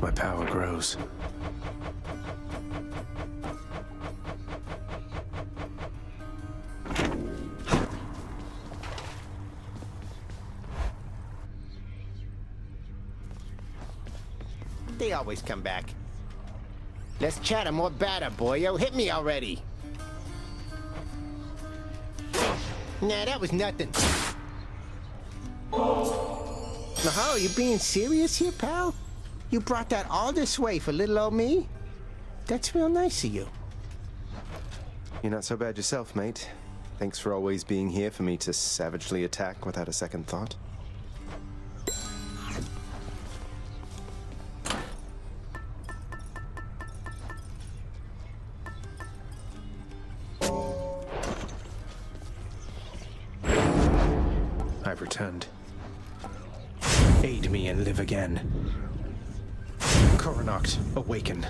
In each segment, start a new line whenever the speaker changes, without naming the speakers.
My power grows.
They always come back. Let's chatter more batter, boyo. Hit me already. Nah, that was nothing. Mahal, you being serious here, pal? You brought that all this way for little old me? That's real nice of you.
You're not so bad yourself, mate. Thanks for always being here for me to savagely attack without a second thought. I've returned. Aid me and live again. Coronacht, awaken.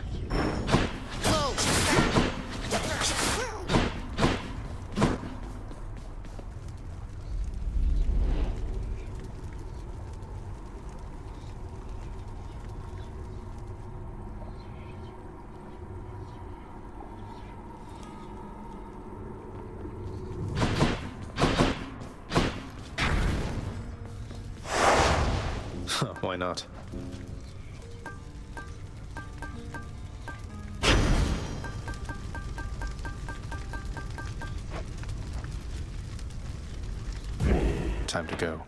Why not? Time to go.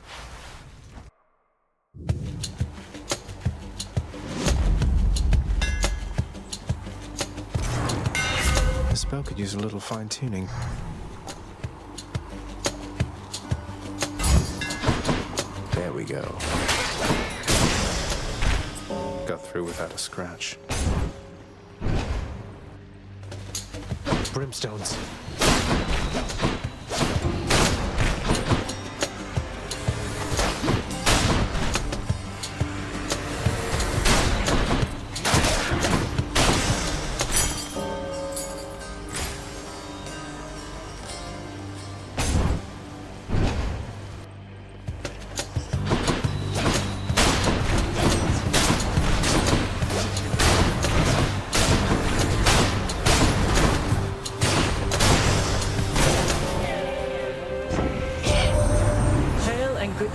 The spell could use a little fine-tuning. There we go. Got through without a scratch. Brimstones.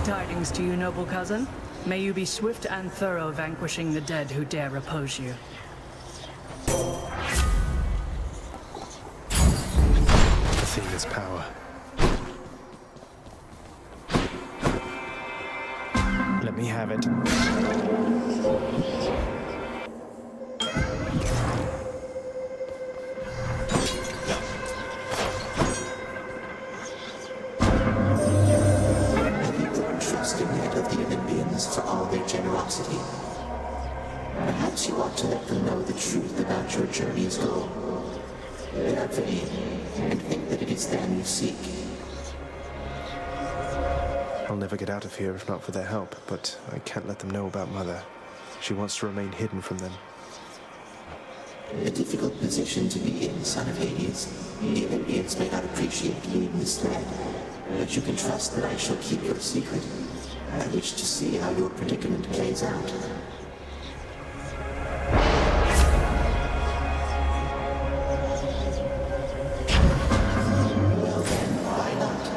Tidings to you, noble cousin. May you be swift and thorough vanquishing the dead who dare oppose you.
Athena's power. Let me have it.
For all their generosity. Perhaps you ought to let them know the truth about your journey's goal. They are vain and think that it is them you seek.
I'll never get out of here if not for their help, but I can't let them know about Mother. She wants to remain hidden from them.
A difficult position to be in, son of Hades. Even beings may not appreciate being misled, but you can trust that I shall keep your secret. I wish to see how your predicament plays out. Well then, why not?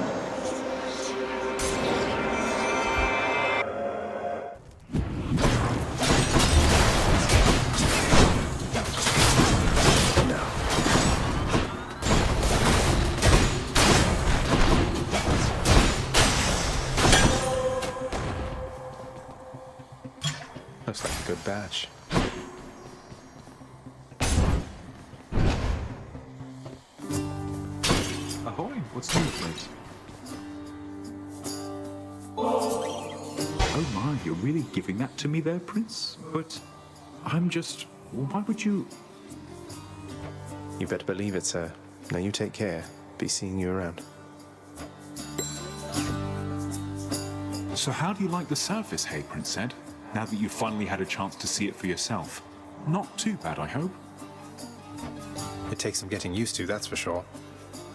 Looks like a good batch.
Ahoy, what's new, mate? Oh my, you're really giving that to me there, Prince? But I'm just... why would you...
You better believe it, sir. Now you take care. Be seeing you around.
So how do you like the surface, hey, Prince Zed? Now that you've finally had a chance to see it for yourself. Not too bad, I hope.
It takes some getting used to, that's for sure.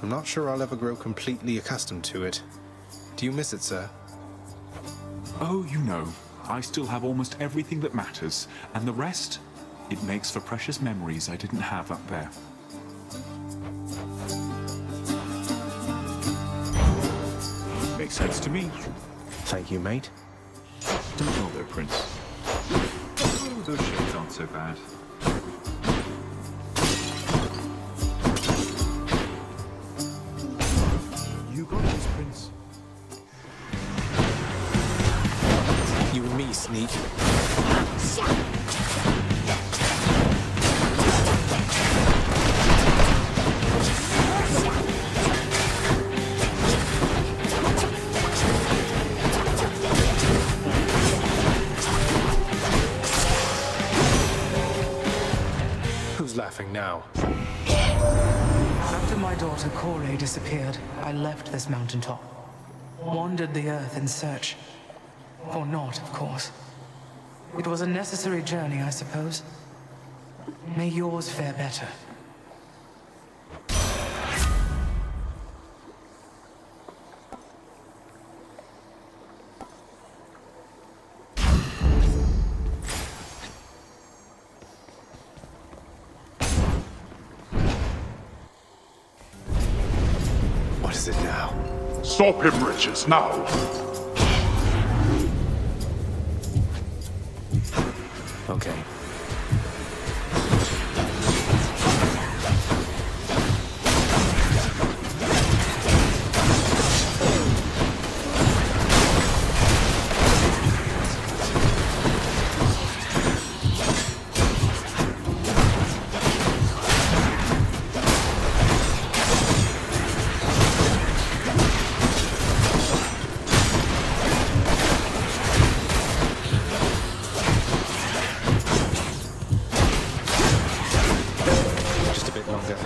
I'm not sure I'll ever grow completely accustomed to it. Do you miss it, sir?
Oh, you know, I still have almost everything that matters, and the rest, it makes for precious memories I didn't have up there. Makes sense to me.
Thank you, mate.
Don't go there, Prince. Oh, those shades aren't so bad. You got this, Prince.
You and me, Sneak. Who's laughing now?
After my daughter Kore disappeared, I left this mountaintop. Wandered the earth in search. Or not, of course. It was a necessary journey, I suppose. May yours fare better.
What is it now?
Stop him, Riches, now!
Okay. Just a bit longer.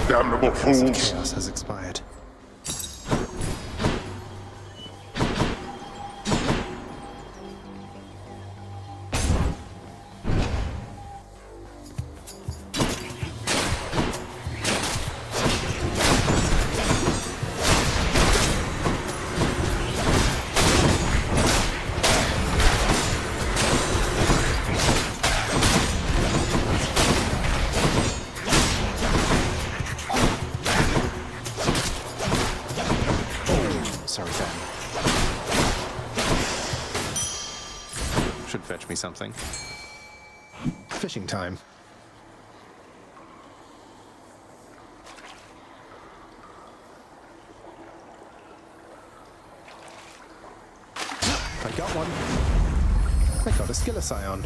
Damnable fools!
Chaos has expired. Sorry, Dan. Should fetch me something. Fishing time. I got one. I got a Skilliscion.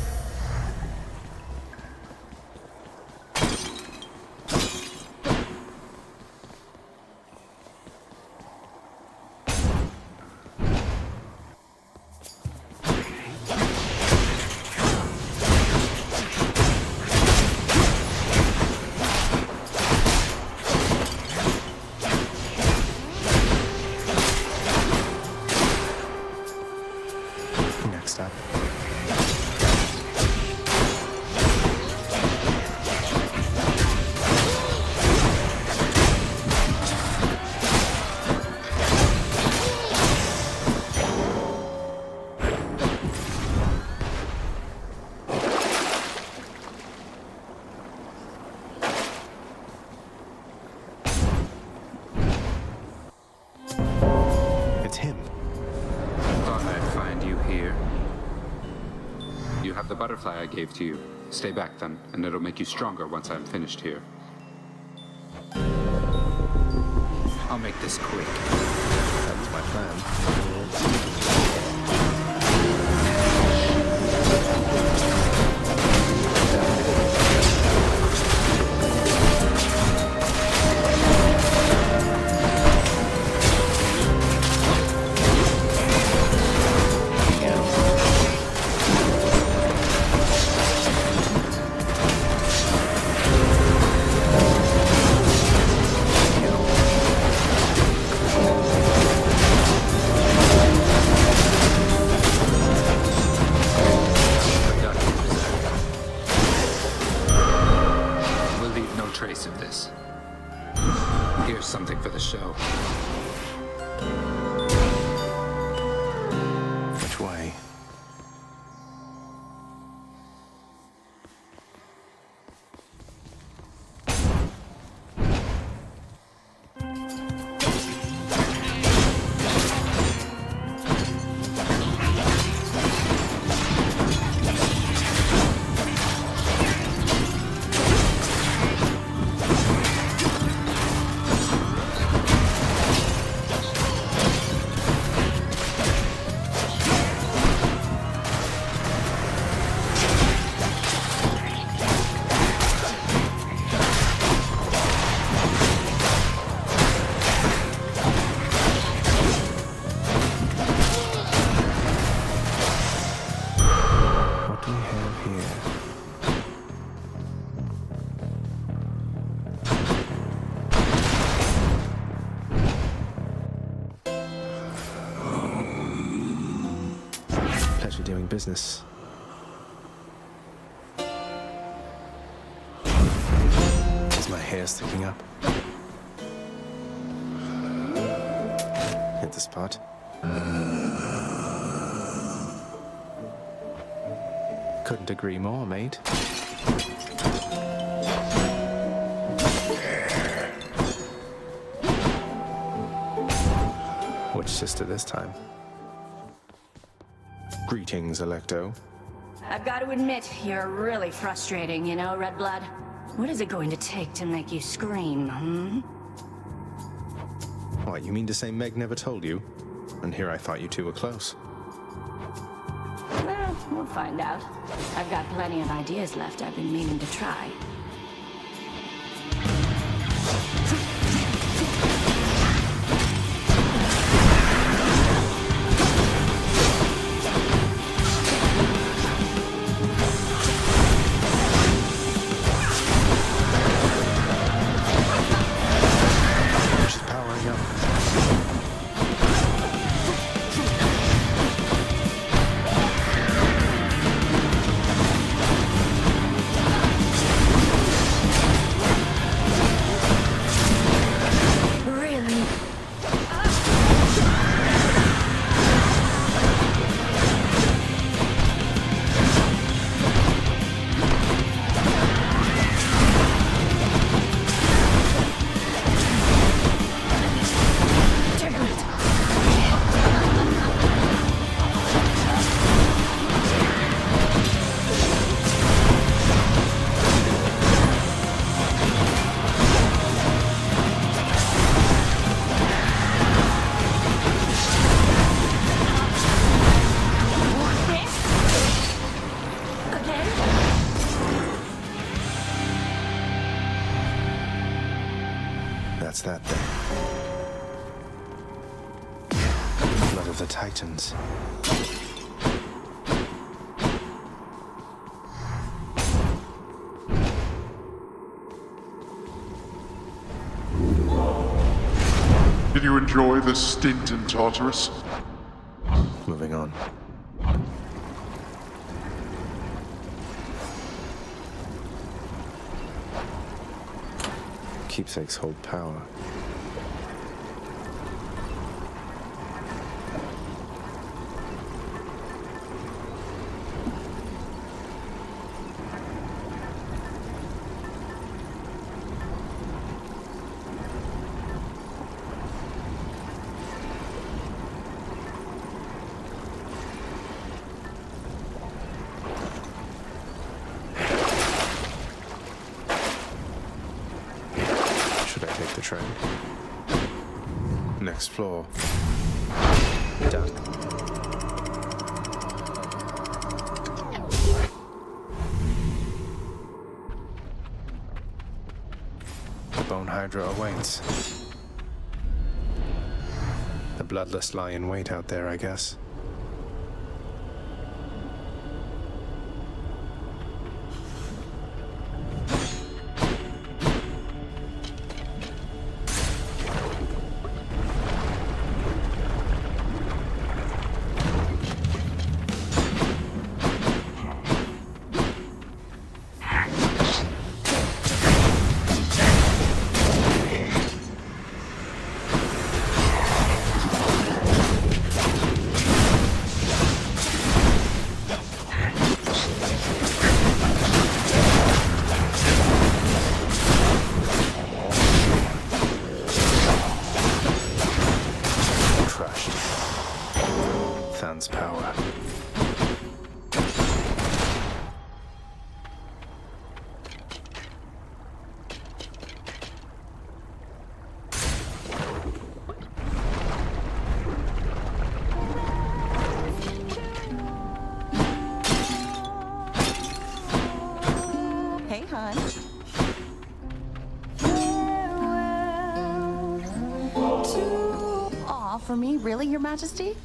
Next up. It's him.
Thought I'd find you here. You have the butterfly I gave to you. Stay back then, and it'll make you stronger once I'm finished here. I'll make this quick.
That was my plan. pleasure doing business. Is my hair sticking up? Hit the spot. Couldn't agree more, mate. Which sister this time? Greetings, Electo.
I've got to admit, you're really frustrating, you know, Redblood. What is it going to take to make you scream,
What, you mean to say Meg never told you? And here I thought you two were close.
Well, we'll find out. I've got plenty of ideas left I've been meaning to try.
She's powering up.
Really? Damn it! Again?
That's that then. Blood of the Titans.
Did you enjoy the stint in Tartarus?
Moving on. Keepsakes hold power. Should I take the train? Next floor. Done. The Bone Hydra awaits. The bloodless lie in wait out there, I guess. Crushed. Than's power.
Hey, hon. Aw, for me? Really, Your Majesty?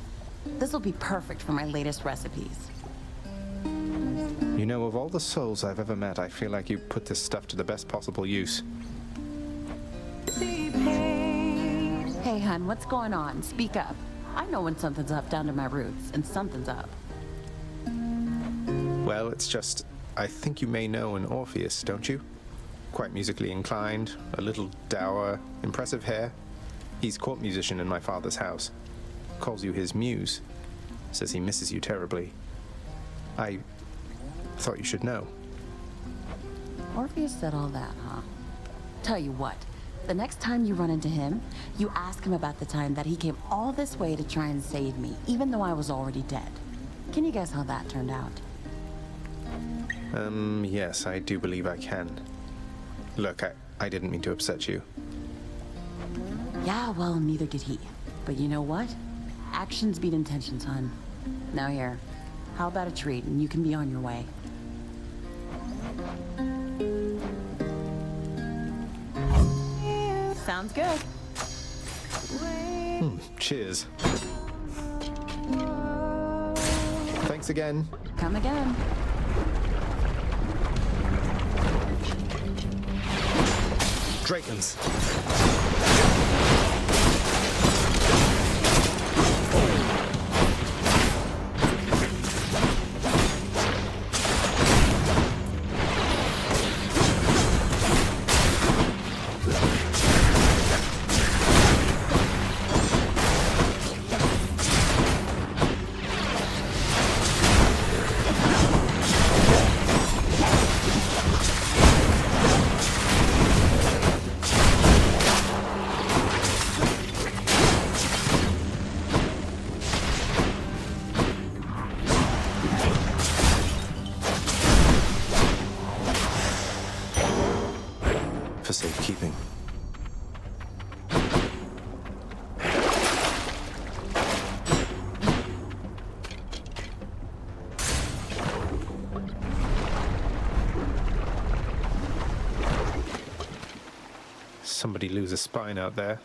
This will be perfect for my latest recipes.
You know, of all the souls I've ever met, I feel like you put this stuff to the best possible use.
Hey, hon, what's going on? Speak up. I know when something's up down to my roots, and something's up.
Well, it's just, I think you may know an Orpheus, don't you? Quite musically inclined, a little dour, impressive hair. He's court musician in my father's house. Calls you his muse. Says he misses you terribly. I thought you should know.
Orpheus said all that, huh? Tell you what, the next time you run into him, you ask him about the time that he came all this way to try and save me, even though I was already dead. Can you guess how that turned out?
Yes, I do believe I can. Look, I didn't mean to upset you.
Yeah, well, neither did he. But you know what? Actions beat intentions, hon. Now here, how about a treat and you can be on your way? Sounds good.
Cheers. Thanks again.
Come again.
Drayton's.
For safekeeping. Somebody lose a spine out there.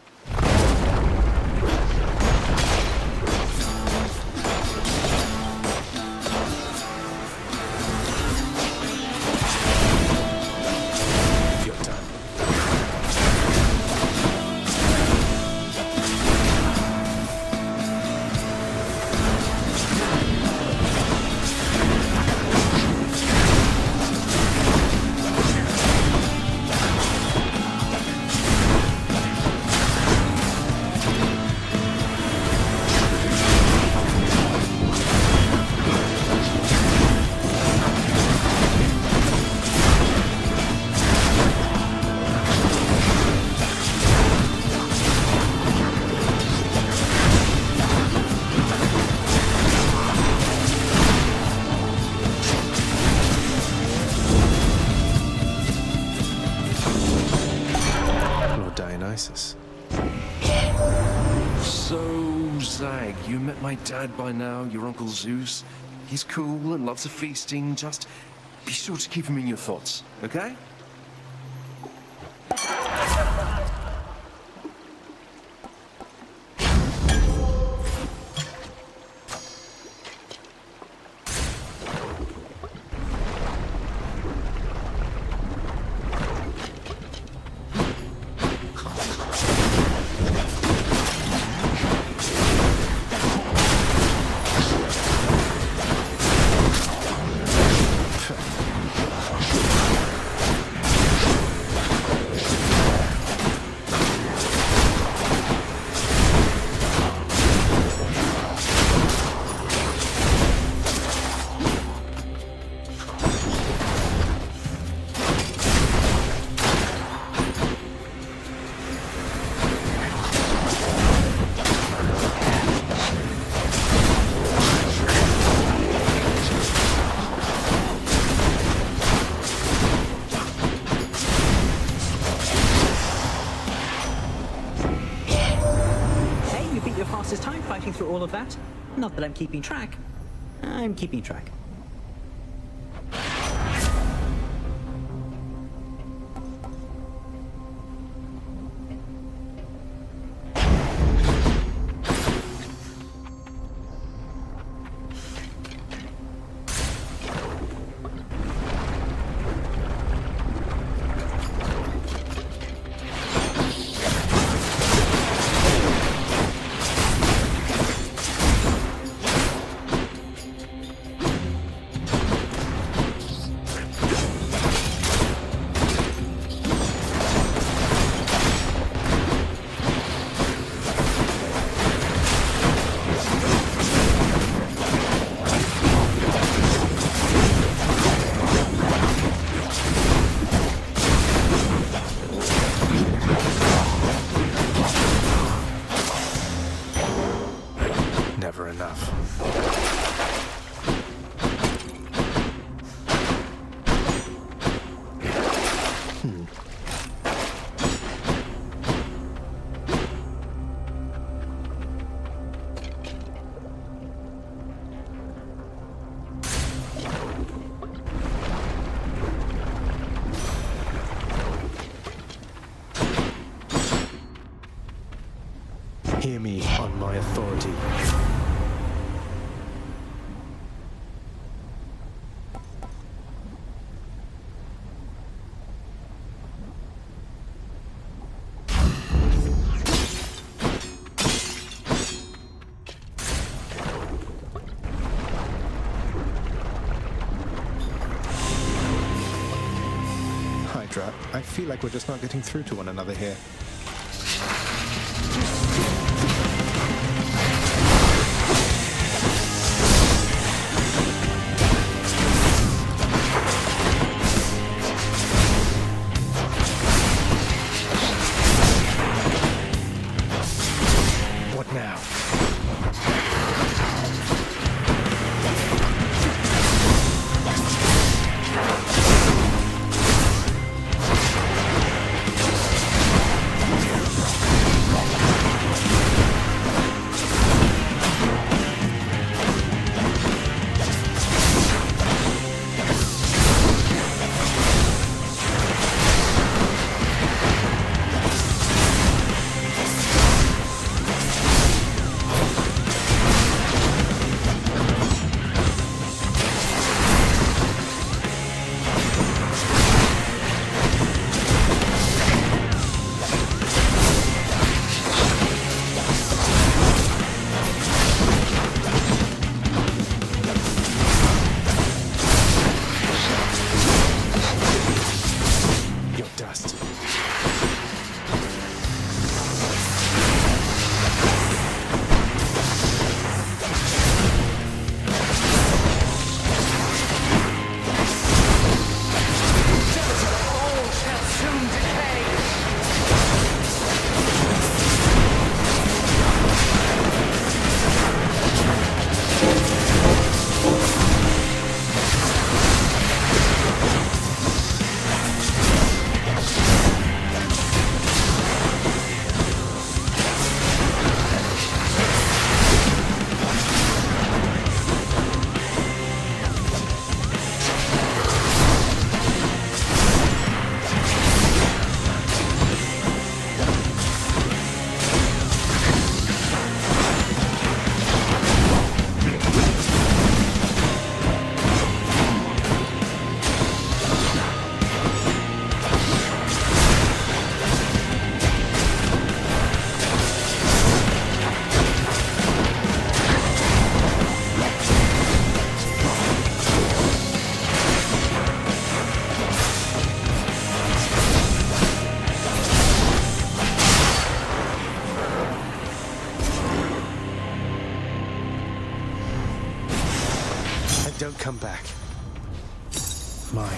Your turn. Lord Dionysus.
So, Zag, you met my dad by now, your Uncle Zeus. He's cool and loves of feasting. Just be sure to keep him in your thoughts, okay?
Hey, you beat your fastest time fighting through all of that. Not that I'm keeping track. I'm keeping track.
hear me on my authority.
Hydra, I feel like we're just not getting through to one another here.
What now? Don't come back. Mine.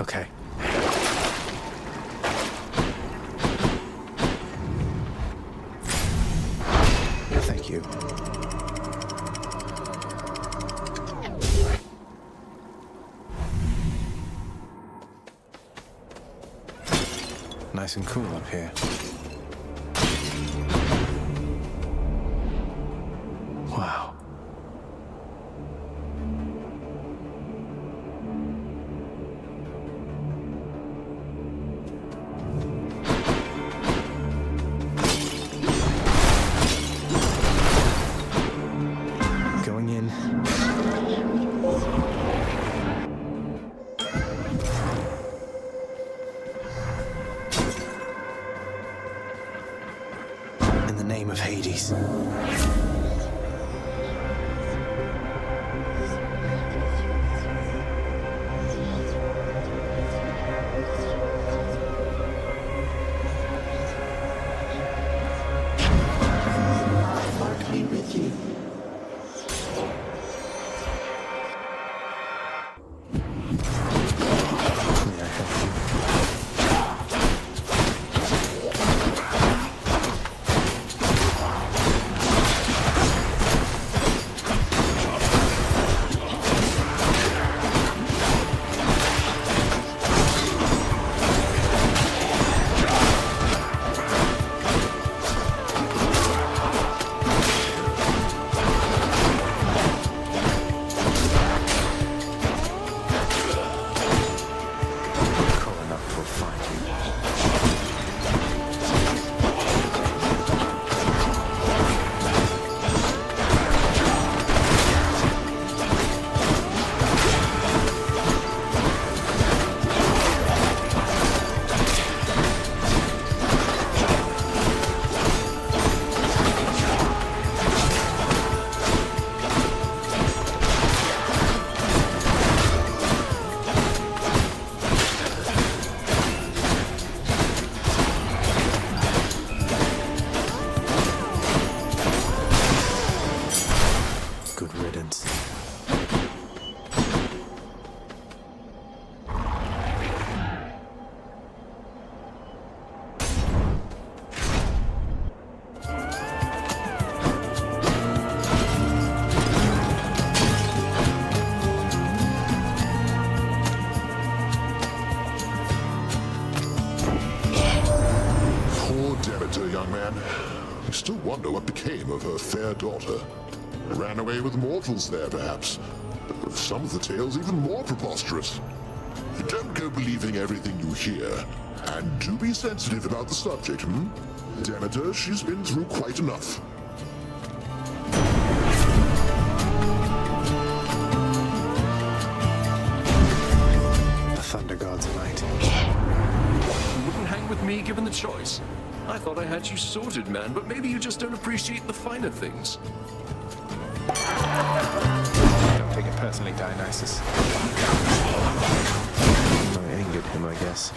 Okay. Thank you. Nice and cool up here. Wow. Going in. In the name of Hades.
Mark me with you.
Demeter, young man. I still wonder what became of her fair daughter. Ran away with mortals there, perhaps. Some of the tales even more preposterous. Don't go believing everything you hear. And do be sensitive about the subject, Demeter, she's been through quite enough.
The Thunder God's might.
You wouldn't hang with me given the choice. I thought I had you sorted, man, but maybe you just don't appreciate the finer things.
Don't take it personally, Dionysus. I angered him, I guess.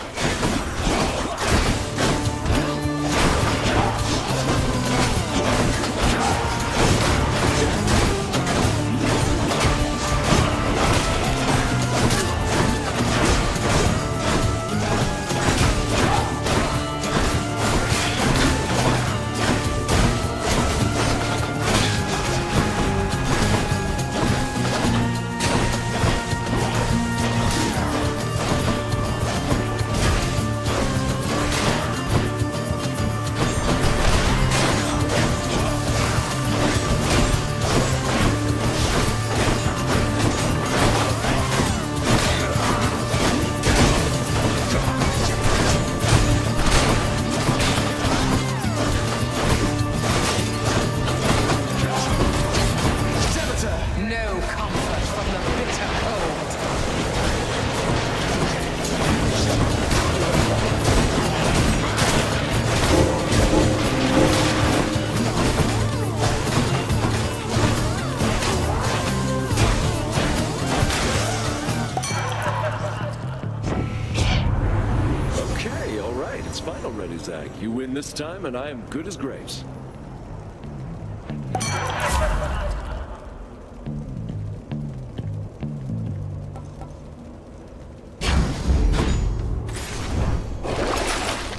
Zag. You win this time, and I am good as grapes.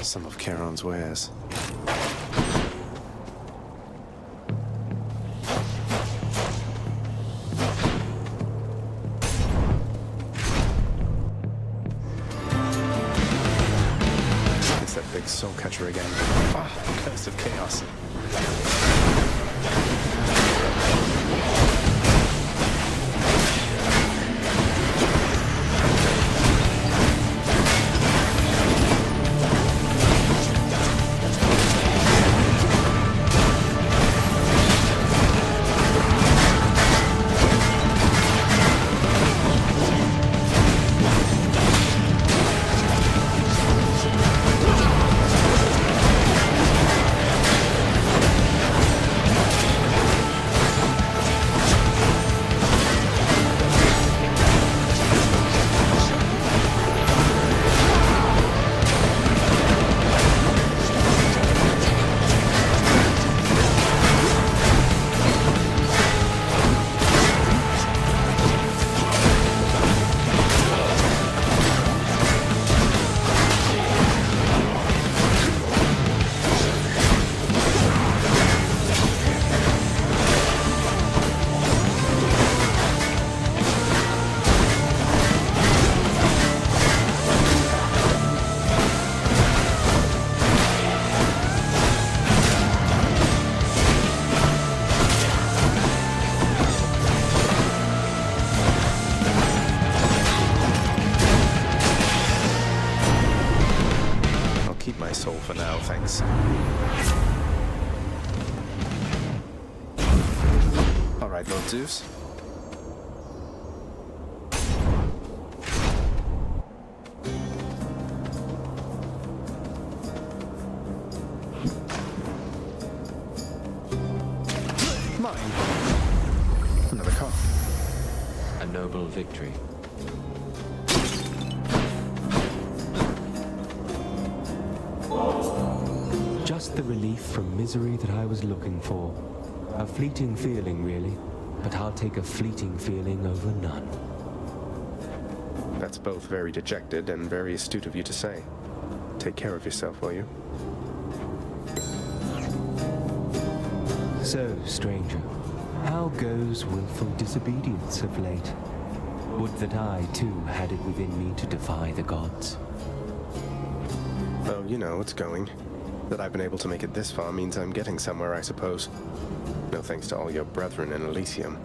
Some of Charon's wares.
Soul Catcher again. Curse of Chaos. Soul for now, thanks. All right, Lord Zeus. Mine. Another car.
A noble victory. Just the relief from misery that I was looking for. A fleeting feeling, really. But I'll take a fleeting feeling over none.
That's both very dejected and very astute of you to say. Take care of yourself, will you?
So, stranger, how goes willful disobedience of late? Would that I, too, had it within me to defy the gods.
Oh, you know, it's going.
That I've been able to make it this far means I'm getting somewhere, I suppose. No thanks to all your brethren in Elysium.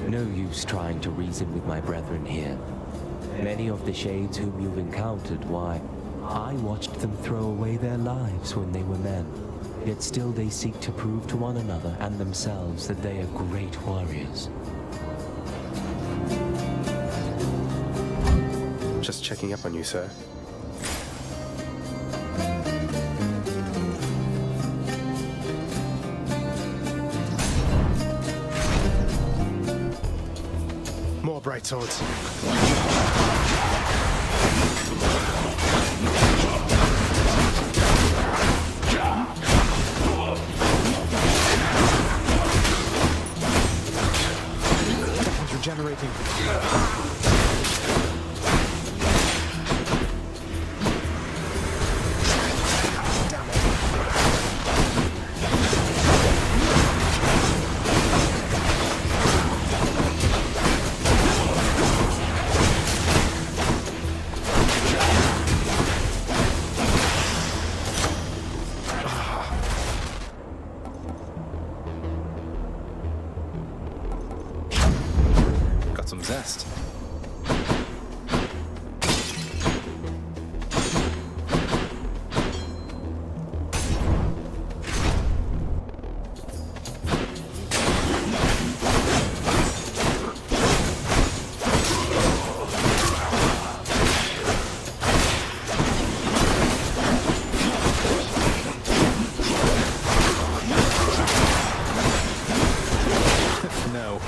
No use trying to reason with my brethren here. Many of the Shades whom you've encountered, why, I watched them throw away their lives when they were men. Yet still they seek to prove to one another and themselves that they are great warriors.
Just checking up on you, sir. More bright swords. Weapons regenerating.
Some zest. No.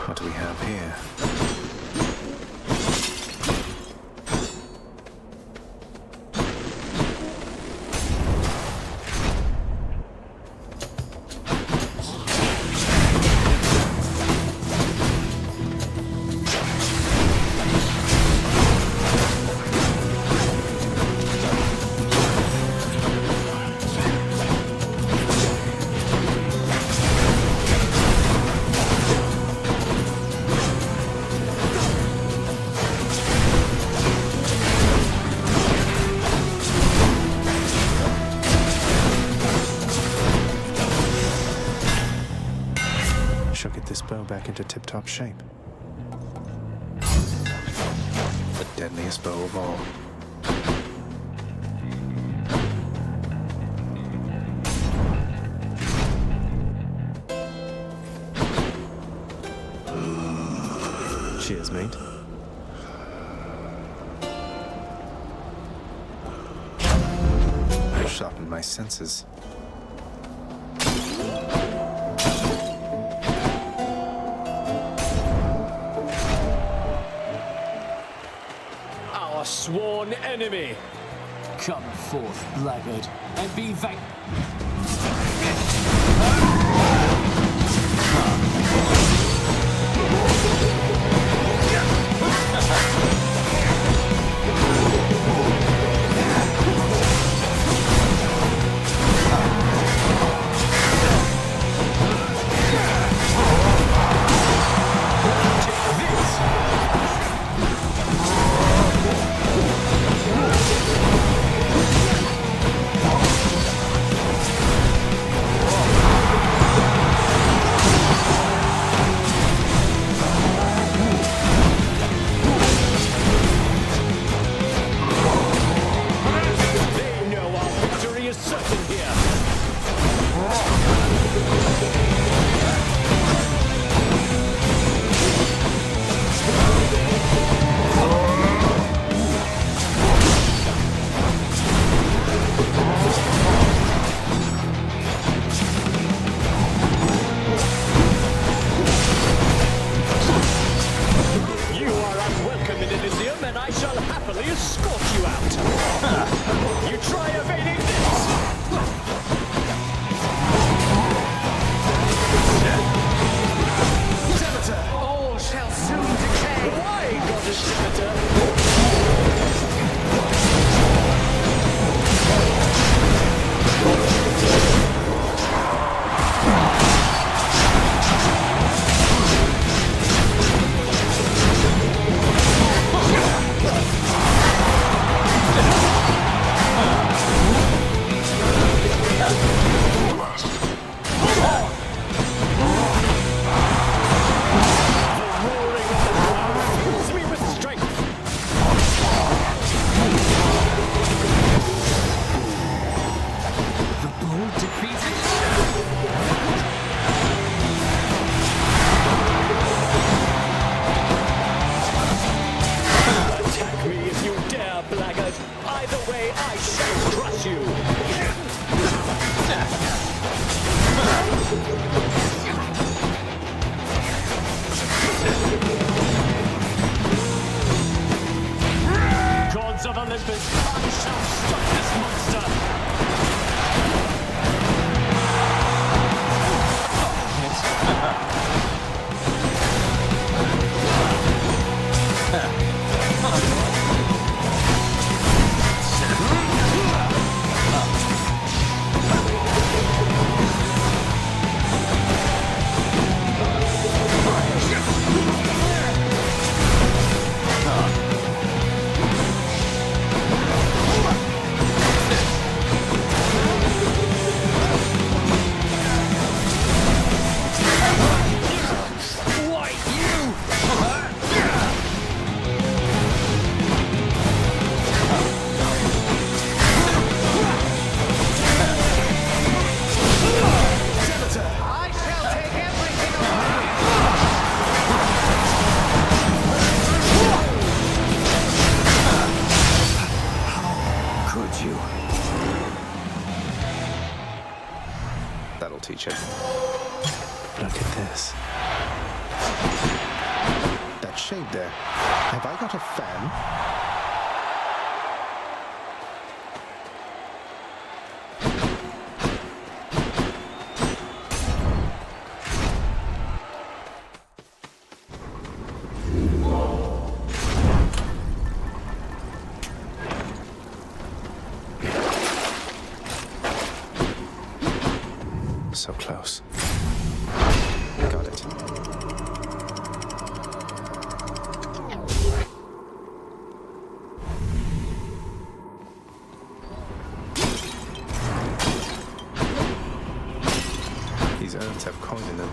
What do we have here? Should get this bow back into tip-top shape. The deadliest bow of all. Cheers, mate. I've sharpened my senses.
Our sworn enemy. Come forth, blackguard, and be
Look at this. That shade there. Have I got a fan? So close. Got it. These urns have coin in them.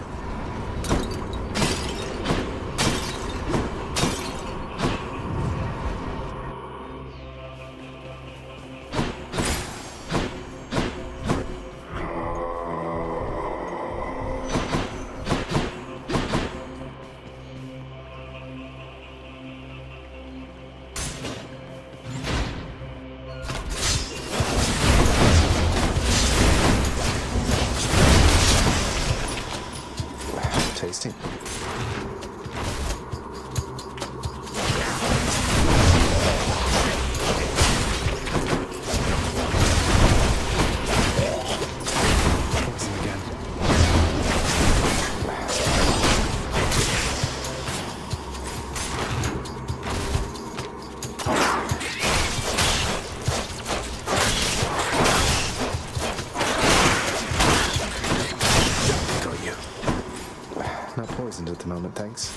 Tasty. Poison again. Got you. Not poisoned at the moment, thanks.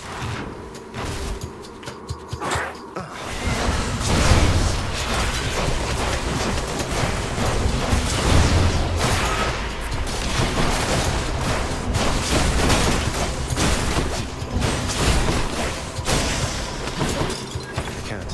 I can't.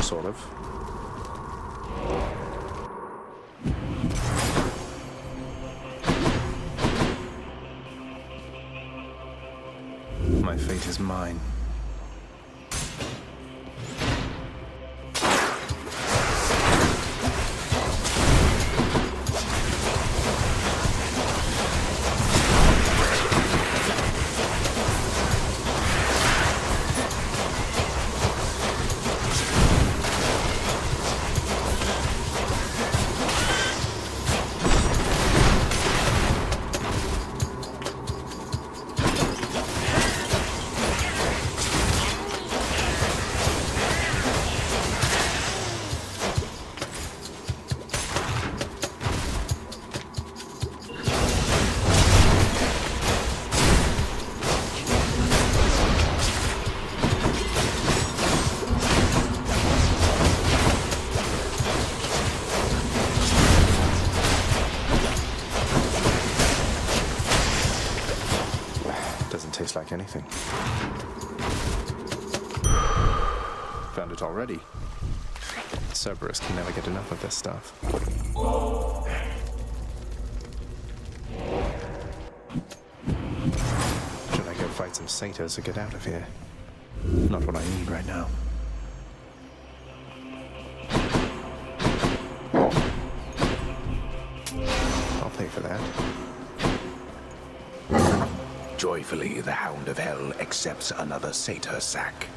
Sort of. My fate is mine. Doesn't taste like anything. Found it already. Cerberus can never get enough of this stuff. Should I go fight some satyrs or get out of here? Not what I need right now.
Joyfully, the Hound of Hell accepts another satyr sack.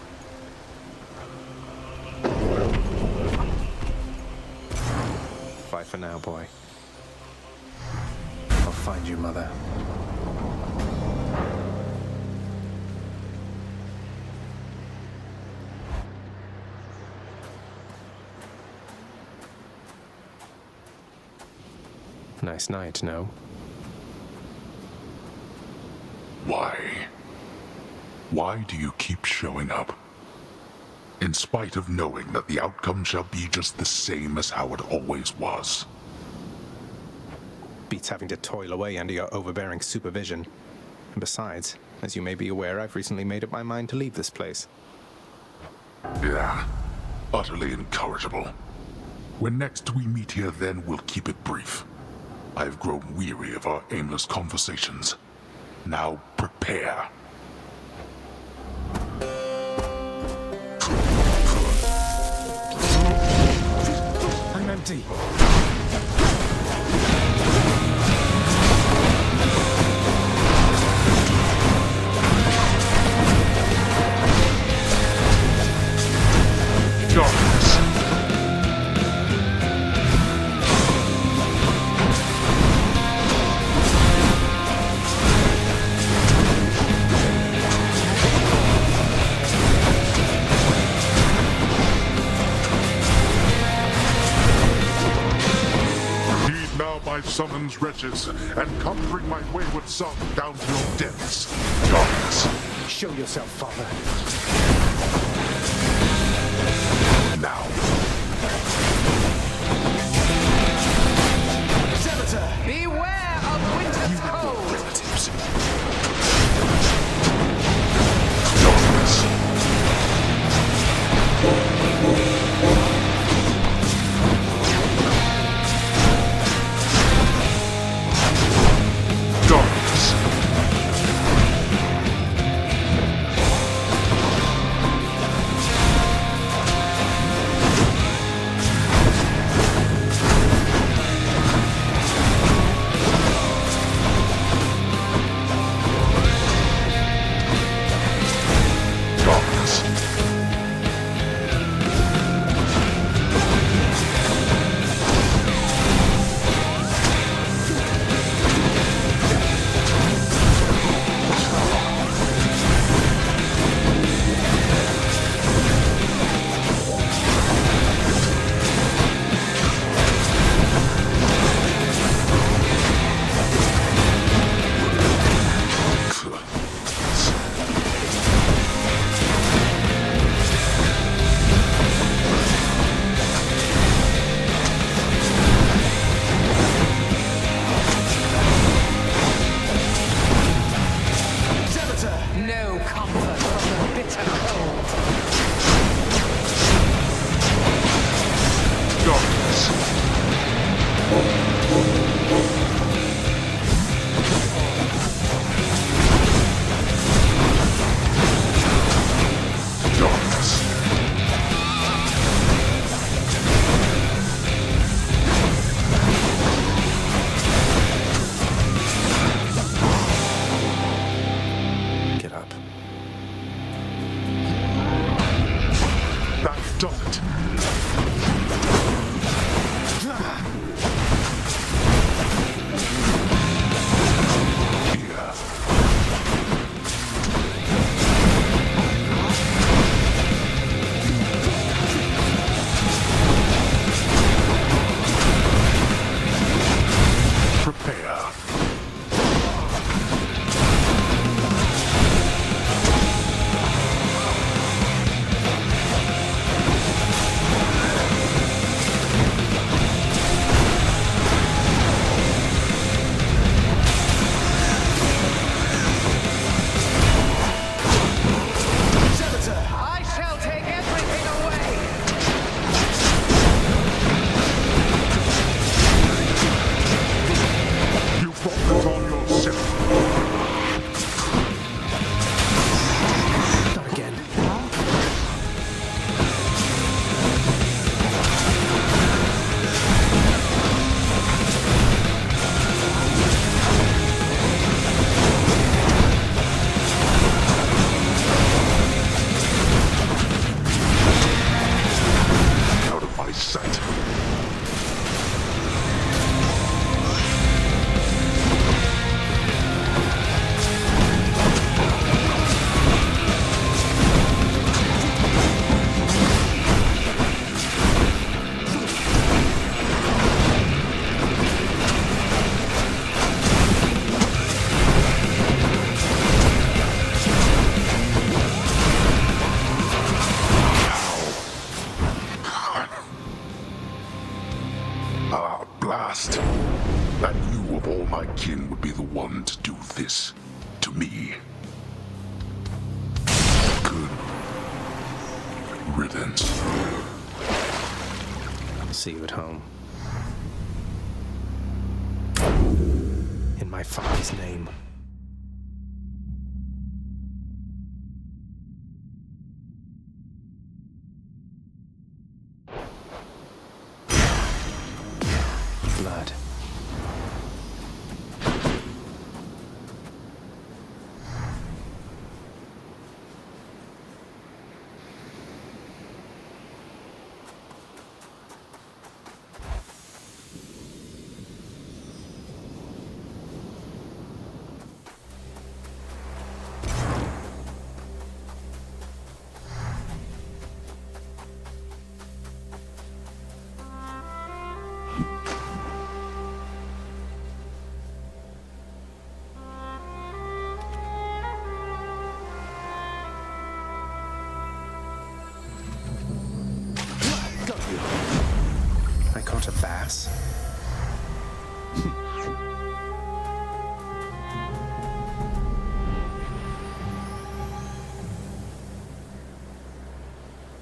Bye for now, boy. I'll find you, Mother. Nice night, no?
Why? Why do you keep showing up? In spite of knowing that the outcome shall be just the same as how it always was.
Beats having to toil away under your overbearing supervision. And besides, as you may be aware, I've recently made up my mind to leave this place.
Yeah, utterly incorrigible. When next we meet here, then we'll keep it brief. I've grown weary of our aimless conversations. Now prepare.
I'm empty.
Darkness. My summons, wretches, and come bring my wayward son down to your depths. Darkness.
Show yourself, Father.
Now.
Servitor, beware of winter's cold!
Relatives. Darkness. Ah, blast. I knew of all my kin would be the one to do this to me. Good riddance.
See you at home. In my father's name. Blood. I caught a bass.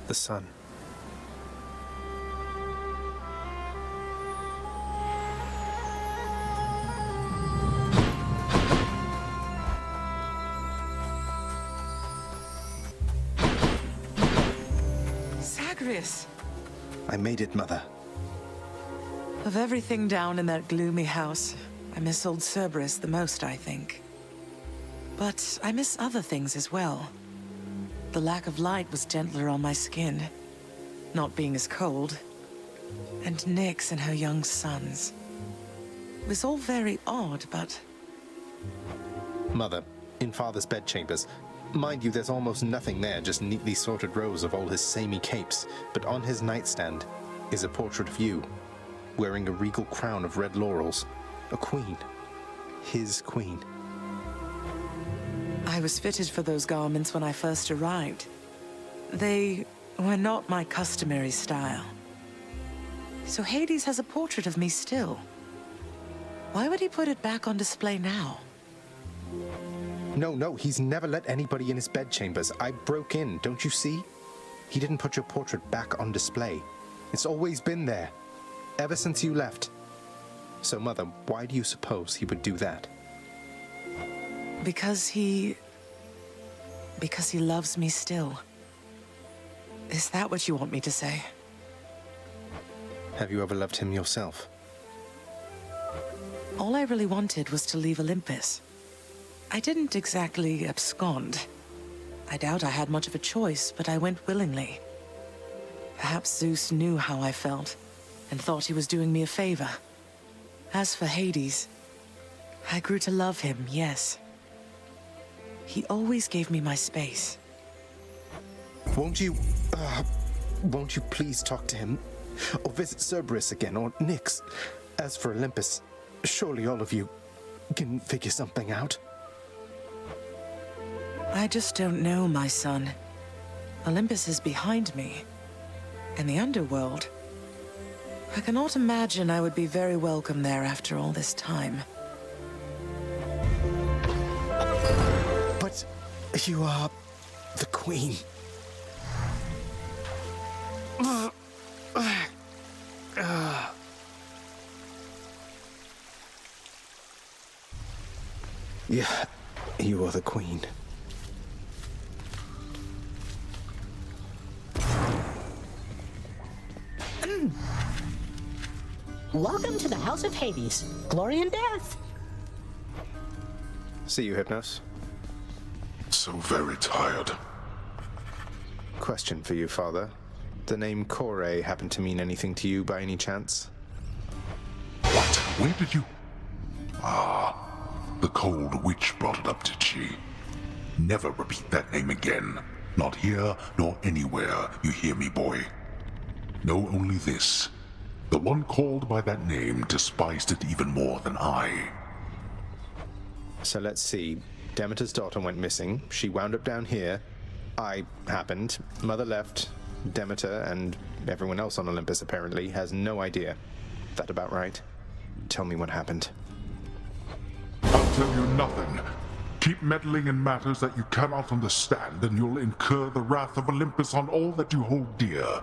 The sun.
Zagreus!
I made it, Mother.
Of everything down in that gloomy house, I miss old Cerberus the most, I think. But I miss other things as well. The lack of light was gentler on my skin, not being as cold. And Nyx and her young sons. It was all very odd, but...
Mother, in Father's bedchambers. Mind you, there's almost nothing there, just neatly sorted rows of all his samey capes. But on his nightstand is a portrait of you, wearing a regal crown of red laurels. A queen. His queen.
I was fitted for those garments when I first arrived. They were not my customary style. So Hades has a portrait of me still. Why would he put it back on display now?
No, he's never let anybody in his bedchambers. I broke in, don't you see? He didn't put your portrait back on display. It's always been there, ever since you left. So, Mother, why do you suppose he would do that?
Because he loves me still. Is that what you want me to say?
Have you ever loved him yourself?
All I really wanted was to leave Olympus. I didn't exactly abscond. I doubt I had much of a choice, but I went willingly. Perhaps Zeus knew how I felt, and thought he was doing me a favor. As for Hades, I grew to love him, yes. He always gave me my space.
Won't you please talk to him? Or visit Cerberus again, or Nyx? As for Olympus, surely all of you can figure something out.
I just don't know, my son. Olympus is behind me. In the underworld, I cannot imagine I would be very welcome there after all this time.
But you are the queen. Yeah, you are the queen.
Welcome to the House of Hades. Glory and death.
See you, Hypnos.
So very tired.
Question for you, Father. The name Kore happen to mean anything to you by any chance?
What? Where did you... Ah, the cold witch brought it up, did she? Never repeat that name again. Not here, nor anywhere, you hear me, boy? Know only this. The one called by that name despised it even more than I.
So let's see. Demeter's daughter went missing. She wound up down here. I happened. Mother left. Demeter and everyone else on Olympus apparently has no idea. That about right? Tell me what happened.
I'll tell you nothing. Keep meddling in matters that you cannot understand, and you'll incur the wrath of Olympus on all that you hold dear.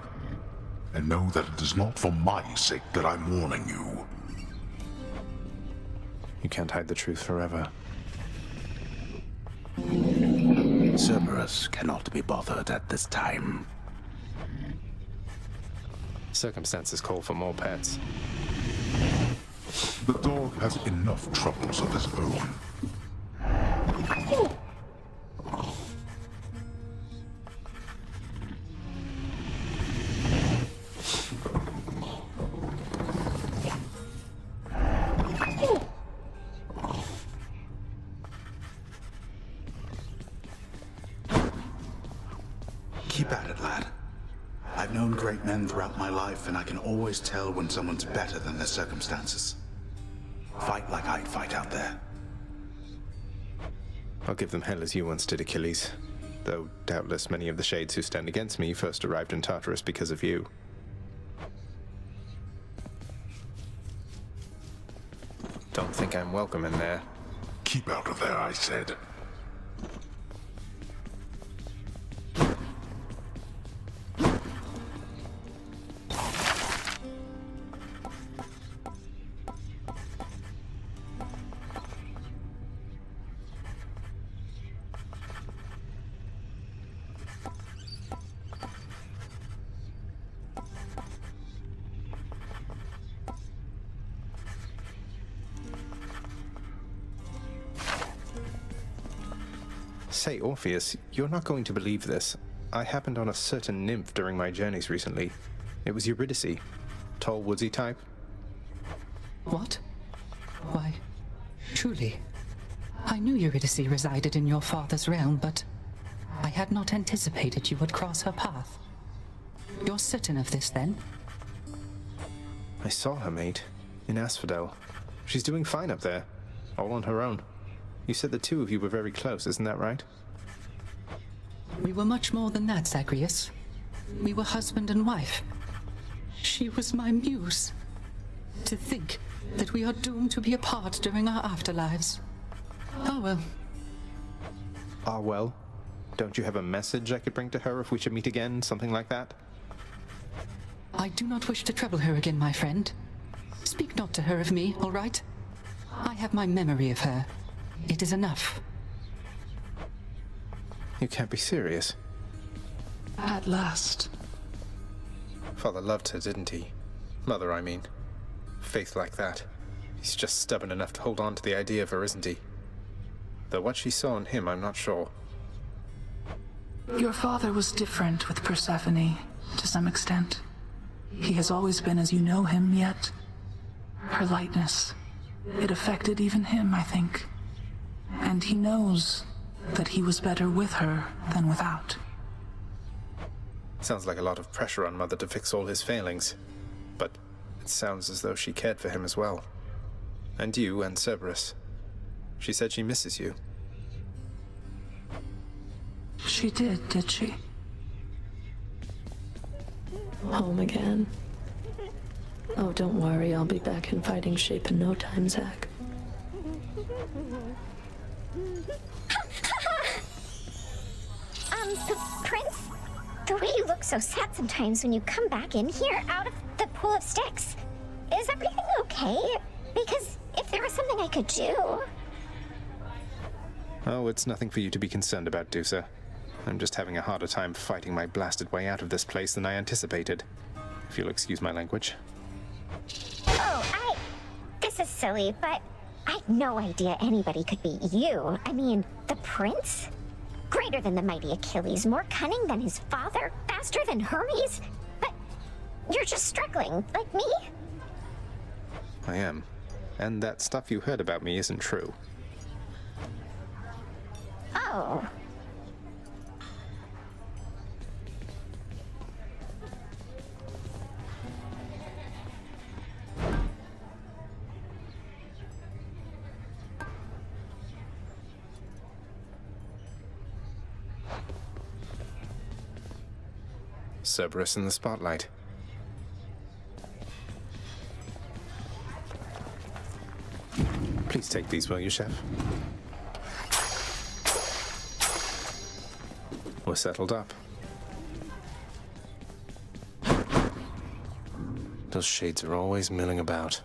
And know that it is not for my sake that I'm warning you.
You can't hide the truth forever.
Cerberus cannot be bothered at this time.
Circumstances call for more pets.
The dog has enough troubles of his own.
Keep at it, lad. I've known great men throughout my life, and I can always tell when someone's better than their circumstances. Fight like I'd fight out there.
I'll give them hell as you once did, Achilles. Though doubtless many of the shades who stand against me first arrived in Tartarus because of you. Don't think I'm welcome in there.
Keep out of there, I said.
Say, Orpheus, you're not going to believe this. I happened on a certain nymph during my journeys recently. It was Eurydice. Tall, woodsy type.
What? Why, truly. I knew Eurydice resided in your father's realm, but I had not anticipated you would cross her path. You're certain of this, then?
I saw her, mate, in Asphodel. She's doing fine up there, all on her own. You said the two of you were very close, isn't that right?
We were much more than that, Zagreus. We were husband and wife. She was my muse. To think that we are doomed to be apart during our afterlives. Oh well.
Ah, well. Don't you have a message I could bring to her if we should meet again, something like that?
I do not wish to trouble her again, my friend. Speak not to her of me, all right? I have my memory of her. It is enough.
You can't be serious.
At last.
Father loved her, didn't he? Mother, I mean. Faith like that. He's just stubborn enough to hold on to the idea of her, isn't he? Though what she saw in him, I'm not sure.
Your father was different with Persephone, to some extent. He has always been as you know him, yet her lightness, it affected even him, I think. And he knows that he was better with her than without.
Sounds like a lot of pressure on Mother to fix all his failings. But it sounds as though she cared for him as well. And you and Cerberus. She said she misses you.
She did she?
Home again. Oh, don't worry, I'll be back in fighting shape in no time, Zack.
Prince, the way you look so sad sometimes when you come back in here out of the pool of sticks. Is everything okay? Because if there was something I could do...
Oh, it's nothing for you to be concerned about, Dusa. I'm just having a harder time fighting my blasted way out of this place than I anticipated. If you'll excuse my language.
Oh, This is silly, but I had no idea anybody could be you. I mean, the prince? Greater than the mighty Achilles, more cunning than his father, faster than Hermes. But you're just struggling, like me.
I am. And that stuff you heard about me isn't true.
Oh.
Cerberus in the spotlight. Please take these, will you, Chef? We're settled up.
Those shades are always milling about.